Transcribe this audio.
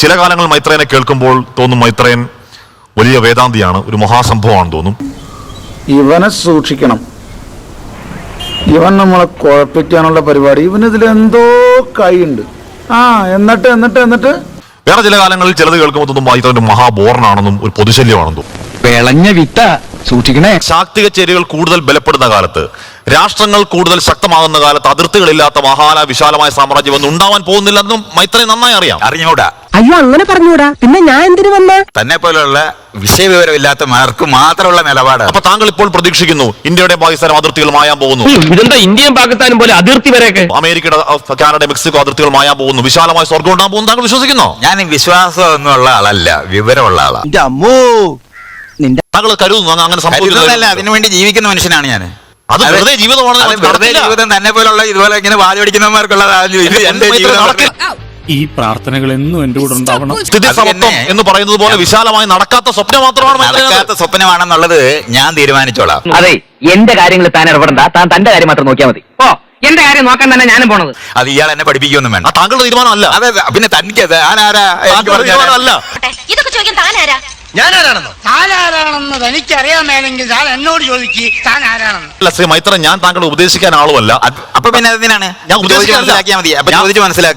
ചില കാലങ്ങൾ മൈത്രേനെ കേൾക്കുമ്പോൾ തോന്നും മൈത്രേൻ വലിയ വേദാന്തിയാണ്, ഒരു മഹാസംഭവമാണെന്ന് തോന്നും. ഇവനെ സൂക്ഷിക്കണം, ഇവൻ നമ്മളെ കുഴപ്പിക്കാനുള്ള പരിപാടി, ഇവനിതിലെന്തോ കൈയുണ്ട്. എന്നിട്ട് വേറെ ചില കാലങ്ങളിൽ ചിലത് കേൾക്കുമ്പോൾ തോന്നും മൈത്രേൻ മഹാബോറനാണെന്നും ഒരു പൊതുശല്യമാണെന്നും തോന്നും. വിളഞ്ഞ വിത്ത സൂക്ഷിക്കണേ. ശാക്തിക ചേരികൾ കൂടുതൽ ബലപ്പെടുന്ന കാലത്ത്, രാഷ്ട്രങ്ങൾ കൂടുതൽ ശക്തമാകുന്ന കാലത്ത് അതിർത്തികളില്ലാത്ത മഹാന വിശാലമായ സാമ്രാജ്യം ഒന്നും ഉണ്ടാവാൻ പോകുന്നില്ലെന്നും മൈത്രേൻ നന്നായി അറിയാം. അറിഞ്ഞൂടാ. അയ്യോ അങ്ങനെ പറഞ്ഞൂടാ, പിന്നെ ഞാൻ എന്തിനു വന്ന? തന്നെ പോലുള്ള വിഷയവിവരമില്ലാത്ത മാർക്ക് മാത്രമുള്ള നിലപാട്. അപ്പൊ താങ്കൾ ഇപ്പോൾ പ്രതീക്ഷിക്കുന്നു ഇന്ത്യയുടെ പാകിസ്ഥാനും അതിർത്തികൾ മായാൻ പോകുന്നു, ഇതെന്താ ഇന്ത്യയും പാകിസ്ഥാനും പോലെ അതിർത്തി വരെയൊക്കെ? അമേരിക്കയുടെ കാനഡ മെക്സിക്കോ അതിർത്തികൾ മായാൻ പോകുന്നു, വിശാലമായ സ്വർഗം ഉണ്ടാകാൻ പോകുന്നു, താങ്കൾ വിശ്വസിക്കുന്നോ? ഞാൻ വിശ്വാസം ഒന്നുമുള്ള ആളല്ല, വിവരമുള്ള ആളാണ്. താങ്കൾ കരുതുന്നു അങ്ങനെ കരുതുന്നതല്ല, അതിനുവേണ്ടി ജീവിക്കുന്ന മനുഷ്യനാണ് ഞാൻ. അത് വെറുതെ ജീവിതമാണ്. വെറുതെ ജീവിതം തന്നെ പോലുള്ള ഇതുപോലെ ഇങ്ങനെ വാചടിക്കുന്നവർക്കുള്ളതാണ്. ഇത് എന്റെ ജീവിതം. ഈ പ്രാർത്ഥനകൾ എന്നും എന്റെ കൂടെ ഉണ്ടാവണം. സ്ഥിതി സമത്വം എന്ന് പറയുന്നത് പോലെ വിശാലമായി നടക്കാത്ത സ്വപ്നം മാത്രമാണ് നടക്കാത്ത സ്വപ്നമാണെന്നുള്ളത് ഞാൻ തീരുമാനിച്ചോളാം. അതെ, എന്റെ കാര്യങ്ങൾ താൻ ഇടപെടണ്ട, താൻ തന്റെ കാര്യം മാത്രം നോക്കിയാൽ മതി. ഓ, എന്റെ കാര്യം നോക്കാൻ തന്നെ ഞാനും പോണത്. അത് ഇയാൾ എന്നെ പഠിപ്പിക്കൊന്നും വേണ്ട. താങ്കളുടെ തീരുമാനമല്ല. അതെ, പിന്നെ തനിക്കത് തീരുമാനമല്ല. ഇതൊക്കെ ചോദിക്കാൻ താനാരാ? ഞാനാരാണെന്നോ? താനാരാണെന്ന് തനിക്കറിയാമേലെങ്കിൽ താൻ എന്നോട് ചോദിക്കുക താൻ ആരാണെന്ന്. അല്ല ശ്രീ മൈത്രൻ, ഞാൻ താങ്കളെ ഉപദേശിക്കാൻ ആളുമല്ല. അപ്പൊ പിന്നെ എന്തിനാണ് ഞാൻ ചോദിച്ച് മനസ്സിലാക്കിയാൽ മതി. അപ്പൊ ചോദിച്ച് മനസ്സിലാക്കുക.